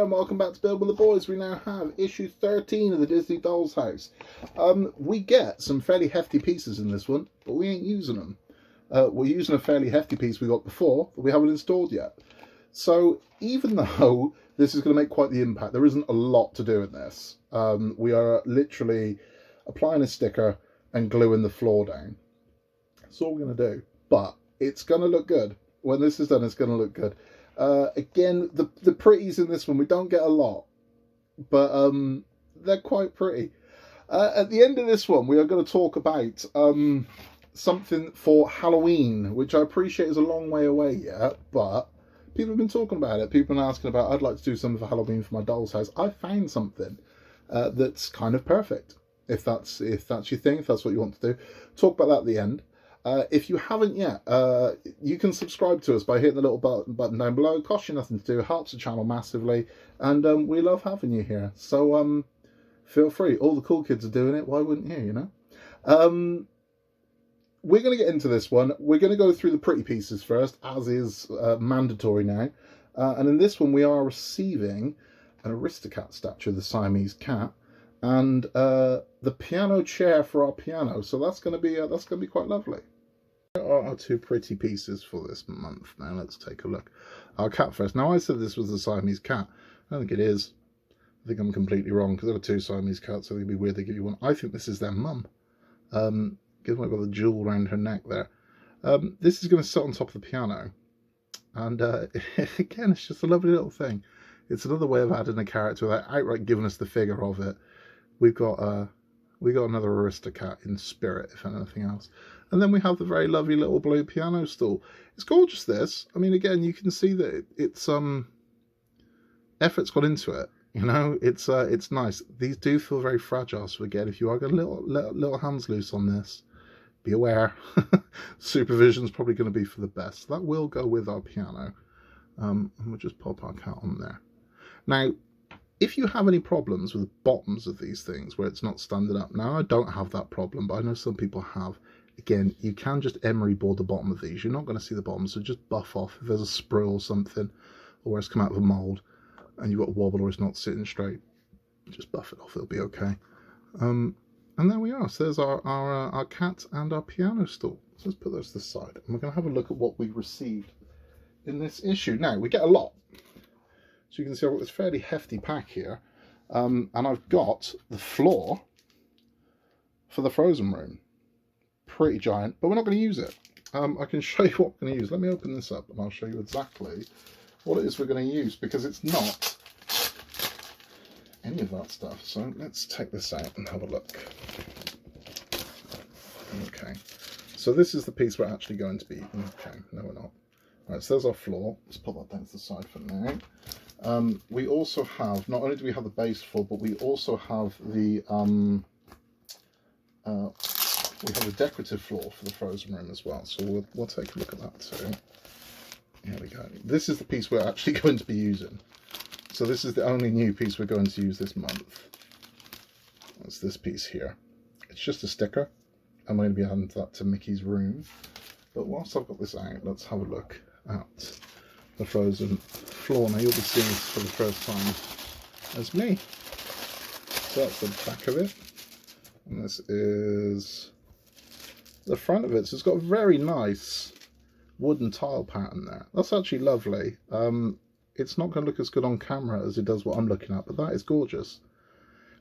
and welcome back to Build with the Boys. We now have issue 13 of the Disney Dolls House. We get some fairly hefty pieces in this one, but we ain't using them. We're using a fairly hefty piece we got before, but we haven't installed yet. So even though this is going to make quite the impact, there isn't a lot to do in this. We are literally applying a sticker and gluing the floor down. That's all we're going to do. But it's going to look good. When this is done, it's going to look good. Again, the pretties in this one, we don't get a lot, but they're quite pretty. At the end of this one, we are going to talk about something for Halloween, which I appreciate is a long way away yet, but people have been talking about it. People have been asking about, I'd like to do something for Halloween for my doll's house. I found something that's kind of perfect. If that's your thing, if that's what you want to do. Talk about that at the end. If you haven't yet, you can subscribe to us by hitting the little button down below. It costs you nothing to do, helps the channel massively, and we love having you here. So feel free. All the cool kids are doing it. Why wouldn't you, you know? We're going to get into this one. We're going to go through the pretty pieces first, as is mandatory now. And in this one, we are receiving an Aristocat statue of the Siamese cat, and the piano chair for our piano. So that's going to be quite lovely. Here are our two pretty pieces for this month. Now let's take a look. Our cat first. Now I said this was the Siamese cat. I don't think it is. I think I'm completely wrong because there were two Siamese cats, so it'd be weird they give you one. I think this is their mum. Given I've got the jewel around her neck there. This is going to sit on top of the piano. And again, it's just a lovely little thing. It's another way of adding a character without outright giving us the figure of it. We've got another Aristocat in spirit, if anything else. And then we have the very lovely little blue piano stool. It's gorgeous, this. I mean, again, you can see that it's effort's gone into it. You know, it's nice. These do feel very fragile. So again, if you are going little hands loose on this, be aware. Supervision's probably going to be for the best. That will go with our piano. And we'll just pop our cat on there. Now, if you have any problems with the bottoms of these things where it's not standing up, now I don't have that problem, but I know some people have. Again, you can just emery board the bottom of these. You're not going to see the bottom, so just buff off. If there's a sprue or something, or where it's come out of a mould, and you've got a wobble or it's not sitting straight, just buff it off, it'll be okay. And there we are. So there's our cat and our piano stool. So let's put those to the side. And we're going to have a look at what we received in this issue. Now, we get a lot. So you can see I've got this fairly hefty pack here. And I've got the floor for the frozen room. Pretty giant, but we're not going to use it. I can show you what we're going to use. Let me open this up and I'll show you exactly what it is we're going to use, because it's not any of that stuff. So let's take this out and have a look. Okay, so this is the piece we're actually going to be eating. Okay, no we're not. Right, so there's our floor. Let's put that down to the side for now. We also have, not only do we have the base floor, but we also have the decorative floor for the frozen room as well. So we'll take a look at that too. Here we go. This is the piece we're actually going to be using. So this is the only new piece we're going to use this month. That's this piece here. It's just a sticker. I'm going to be adding that to Mickey's room. But whilst I've got this out, let's have a look at the frozen floor. Now you'll be seeing this for the first time as me. So that's the back of it. And this is the front of it. So it's got a very nice wooden tile pattern there. That's actually lovely. It's not going to look as good on camera as it does what I'm looking at, but that is gorgeous.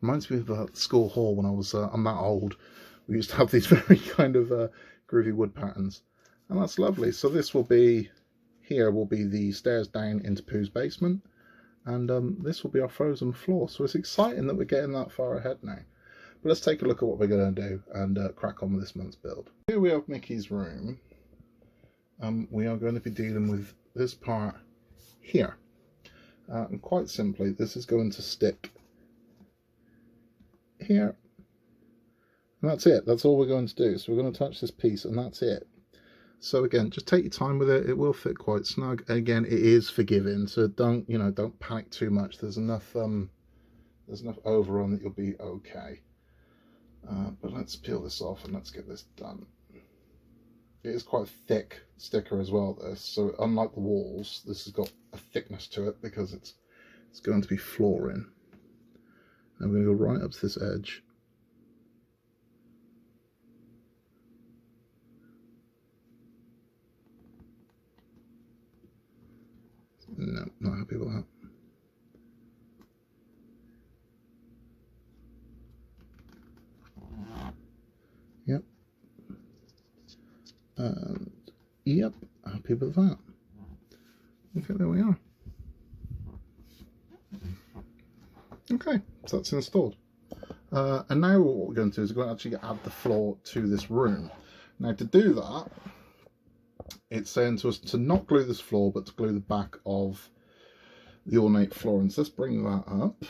Reminds me of the school hall when I'm that old. We used to have these very kind of groovy wood patterns, and that's lovely. So this will be, here will be the stairs down into Pooh's basement, and this will be our frozen floor. So it's exciting that we're getting that far ahead now. But let's take a look at what we're going to do and crack on with this month's build. Here we have Mickey's room. We are going to be dealing with this part here. And quite simply, this is going to stick here. And that's it. That's all we're going to do. So we're going to touch this piece and that's it. So again, just take your time with it. It will fit quite snug. And again, it is forgiving. So don't panic too much. There's enough overrun that you'll be okay. But let's peel this off and let's get this done. It is quite a thick sticker as well, this. So unlike the walls, this has got a thickness to it because it's is going to be flooring. And we're going to go right up to this edge. No, not happy with that. Yep. And yep, happy with that. Okay, there we are. Okay, so that's installed. And now what we're going to do is we're going to actually add the floor to this room. Now to do that, it's saying to us to not glue this floor, but to glue the back of the ornate flooring. So let's bring that up.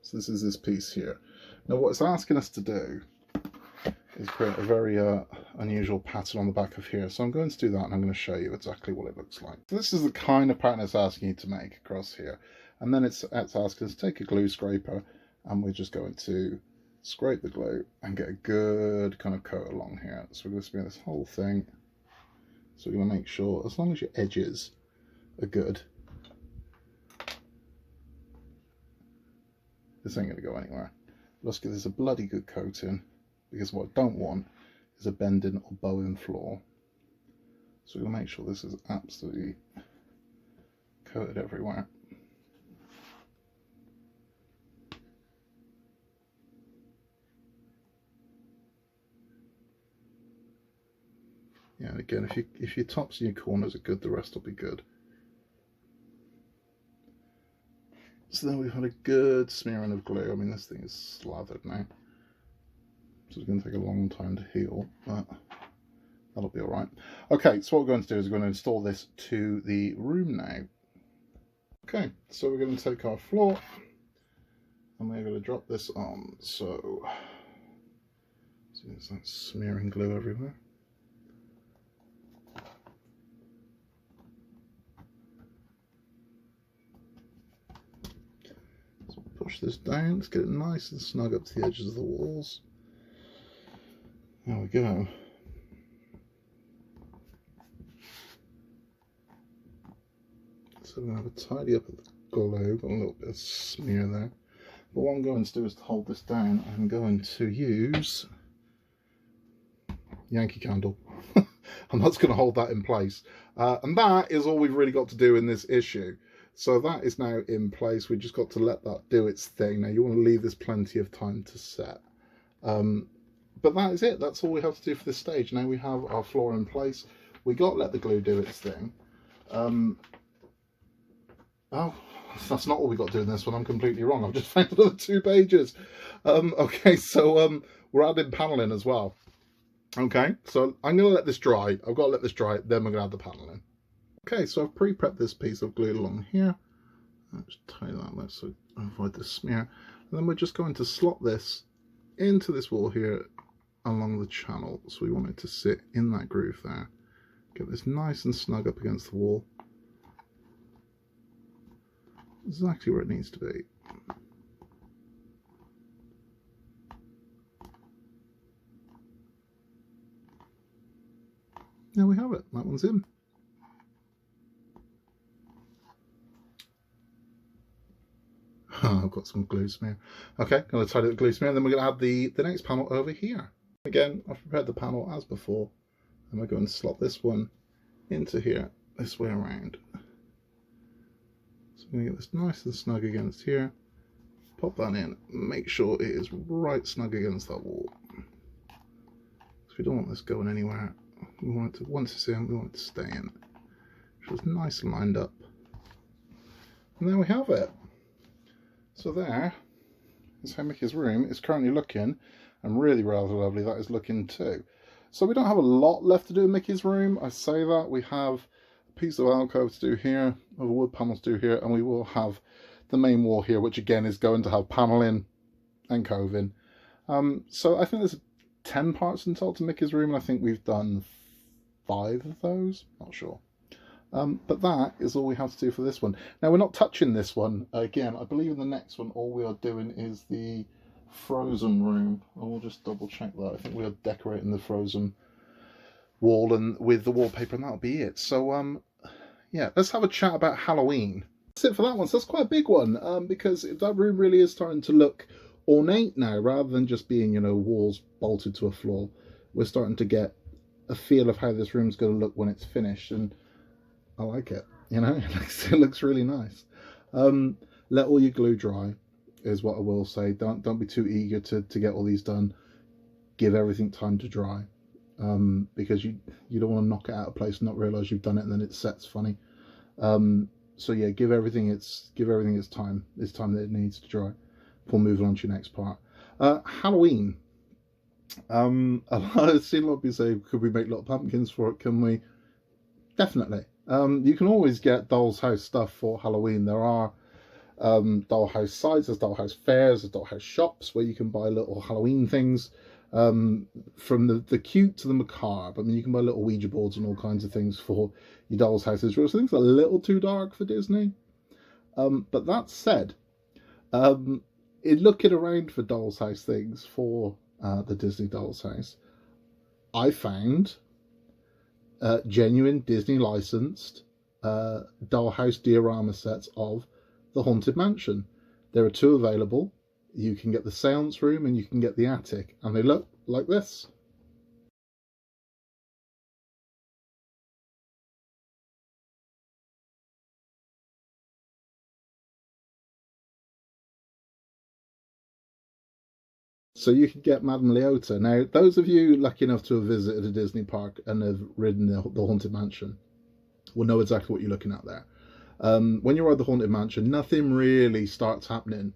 So this is this piece here. Now what it's asking us to do is create a very unusual pattern on the back of here. So I'm going to do that and I'm going to show you exactly what it looks like. So this is the kind of pattern it's asking you to make across here. And then it's asking us to take a glue scraper and we're just going to scrape the glue and get a good kind of coat along here. So we're going to smear this whole thing. So we're going to make sure, as long as your edges are good, this ain't going to go anywhere. Let's give this a bloody good coating, because what I don't want is a bending or bowing floor. So we're going to make sure this is absolutely coated everywhere. Yeah, and again, if your tops and your corners are good, the rest will be good. So then we've had a good smearing of glue. I mean, this thing is slathered now. So it's going to take a long time to heal, but that'll be all right. Okay, so what we're going to do is we're going to install this to the room now. Okay, so we're going to take our floor and we're going to drop this on. So there's that smearing glue everywhere. So push this down, let's get it nice and snug up to the edges of the walls. There we go. So we're going to have a tidy up of the glue, got a little bit of smear there. But what I'm going to do is to hold this down, I'm going to use Yankee Candle. And that's going to hold that in place. And that is all we've really got to do in this issue. So that is now in place. We've just got to let that do its thing. Now you want to leave this plenty of time to set. But that is it. That's all we have to do for this stage. Now we have our floor in place. We got to let the glue do its thing. Oh, that's not all we got to do in this one. I'm completely wrong. I've just found another 2 pages. Okay, so we're adding paneling as well. Okay, so I'm going to let this dry. I've got to let this dry, then we're going to add the paneling. Okay, so I've pre-prepped this piece of glue along here. I'll just tie that there so avoid the smear. And then we're just going to slot this into this wall here along the channel. So we want it to sit in that groove there. Get this nice and snug up against the wall. Exactly where it needs to be. There we have it. That one's in. I've got some glue smear. Okay, going to tidy up the glue smear, and then we're going to add the next panel over here. Again, I've prepared the panel as before, and we're going to slot this one into here, this way around. So I'm going to get this nice and snug against here, pop that in, make sure it is right snug against that wall. So we don't want this going anywhere. We want it to, once it's in, we want it to stay in. So it's nice and lined up. And there we have it. So there is how Mickey's room is currently looking, and really rather lovely that is looking too. So we don't have a lot left to do in Mickey's room. I say that we have a piece of alcove to do here, of wood panels to do here, and we will have the main wall here, which again is going to have paneling and coving. So I think there's 10 parts in total to Mickey's room, and I think we've done 5 of those, not sure. But that is all we have to do for this one. Now we're not touching this one again. I believe in the next one all we are doing is the frozen room. I will just double check that. I think we are decorating the frozen wall and with the wallpaper, and that'll be it. So yeah, let's have a chat about Halloween. That's it for that one. So that's quite a big one, because that room really is starting to look ornate now, rather than just being, you know, walls bolted to a floor. We're starting to get a feel of how this room's going to look when it's finished, and I like it. You know, it looks really nice. Let all your glue dry is what I will say. Don't be too eager to get all these done. Give everything time to dry, because you don't want to knock it out of place and not realize you've done it and then it sets funny. So yeah, give everything its time. It's time that it needs to dry before moving on to your next part. Halloween. I've seen a lot of people say, could we make little pumpkins for it? Can we? Definitely. You can always get Doll's House stuff for Halloween. There are dollhouse sites, there's dollhouse fairs, there's dollhouse shops where you can buy little Halloween things, from the cute to the macabre. I mean, you can buy little Ouija boards and all kinds of things for your doll's houses. So things are a little too dark for Disney. But that said, in looking around for doll's house things for the Disney Doll's House, I found genuine Disney licensed dollhouse diorama sets of the Haunted Mansion. There are two available. You can get the seance room and you can get the attic, and they look like this. So you can get Madame Leota. Now, those of you lucky enough to have visited a Disney park and have ridden the Haunted Mansion will know exactly what you're looking at there. When you ride the Haunted Mansion, nothing really starts happening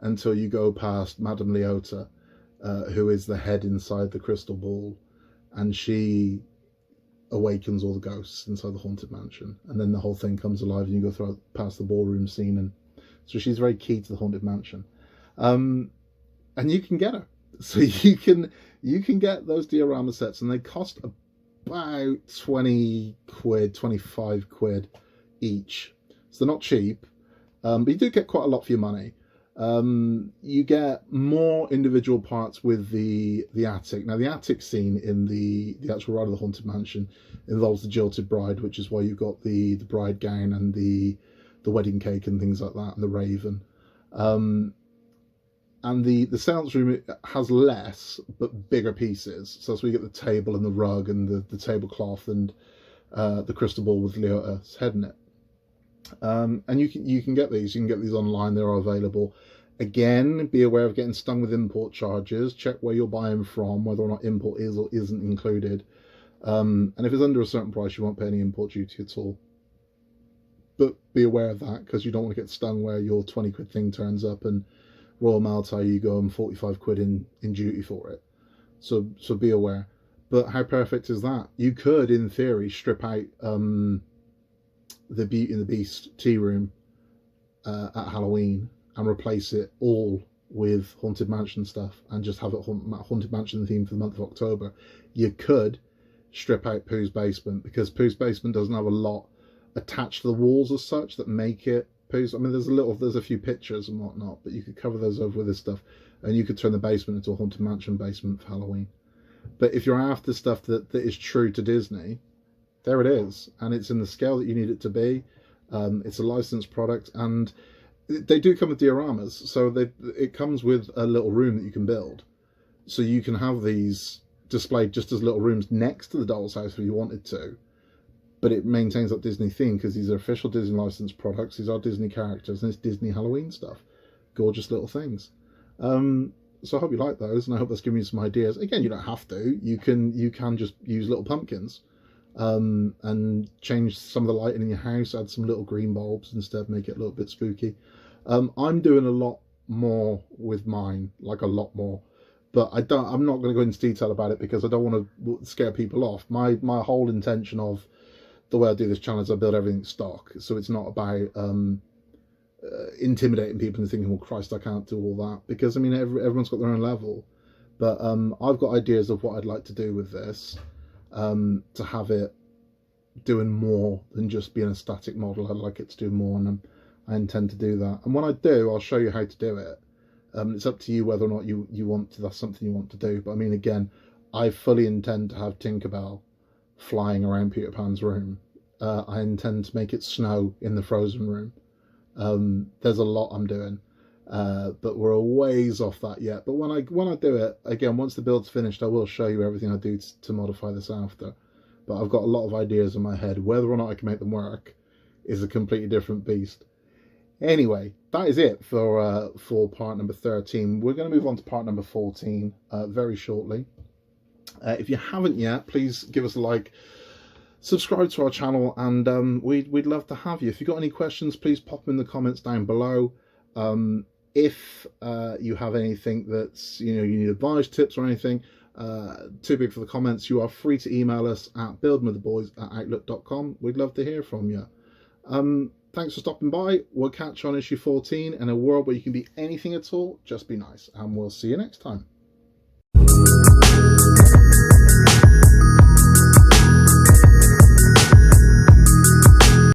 until you go past Madame Leota, who is the head inside the crystal ball, and she awakens all the ghosts inside the Haunted Mansion, and then the whole thing comes alive and you go past the ballroom scene, and so she's very key to the Haunted Mansion. And you can get her. So you can get those diorama sets, and they cost about 20 quid, 25 quid each. So they're not cheap, but you do get quite a lot for your money. You get more individual parts with the attic. Now, the attic scene in the actual ride of the Haunted Mansion involves the Jilted Bride, which is why you've got the bride gown and the wedding cake and things like that, and the raven. And the seance room has less but bigger pieces. So we get the table and the rug and the tablecloth and the crystal ball with Leota's head in it. And you can get these. You can get these online. They're available. Again, be aware of getting stung with import charges. Check where you're buying from, whether or not import is or isn't included. And if it's under a certain price, you won't pay any import duty at all. But be aware of that, because you don't want to get stung where your 20 quid thing turns up and Royal Mail tell you go and 45 quid in duty for it. So be aware. But how perfect is that? You could, in theory, strip out the Beauty and the Beast tea room at Halloween and replace it all with Haunted Mansion stuff and just have it Haunted Mansion theme for the month of October. You could strip out Pooh's Basement, because Pooh's Basement doesn't have a lot attached to the walls as such that make it Pooh's. I mean, there's a few pictures and whatnot, but you could cover those over with this stuff, and you could turn the basement into a Haunted Mansion basement for Halloween. But if you're after stuff that is true to Disney, there it is, and it's in the scale that you need it to be. It's a licensed product, and they do come with dioramas, so it comes with a little room that you can build, so you can have these displayed just as little rooms next to the Doll's House if you wanted to. But it maintains that Disney theme, because these are official Disney licensed products. These are Disney characters, and it's Disney Halloween stuff. Gorgeous little things. So I hope you like those, and I hope that's giving you some ideas. Again, you don't have to. You can just use little pumpkins, and change some of the lighting in your house. Add some little green bulbs instead, make it a little bit spooky. I'm doing a lot more with mine, like a lot more. But I'm not going to go into detail about it, because I don't want to scare people off. My whole intention of the way I do this channel is I build everything stock, so it's not about intimidating people and thinking, well, Christ, I can't do all that, because I mean everyone's got their own level. But I've got ideas of what I'd like to do with this, to have it doing more than just being a static model. I'd like it to do more, and I intend to do that. And when I do, I'll show you how to do it. It's up to you whether or not you want to. That's something you want to do. But I mean, again, I fully intend to have Tinkerbell flying around Peter Pan's room, I intend to make it snow in the frozen room. There's a lot I'm doing, but we're a ways off that yet. But when I do it, again, once the build's finished, I will show you everything I do to modify this after. But I've got a lot of ideas in my head. Whether or not I can make them work is a completely different beast. Anyway, that is it for part number 13. We're going to move on to part number 14 very shortly. If you haven't yet, please give us a like, subscribe to our channel, and we'd love to have you. If you've got any questions, please pop them in the comments down below. If you have anything that's, you need advice, tips or anything, too big for the comments, you are free to email us at buildingwiththeboys@outlook.com. We'd love to hear from you. Thanks for stopping by. We'll catch you on issue 14 in a world where you can be anything at all. Just be nice, and we'll see you next time.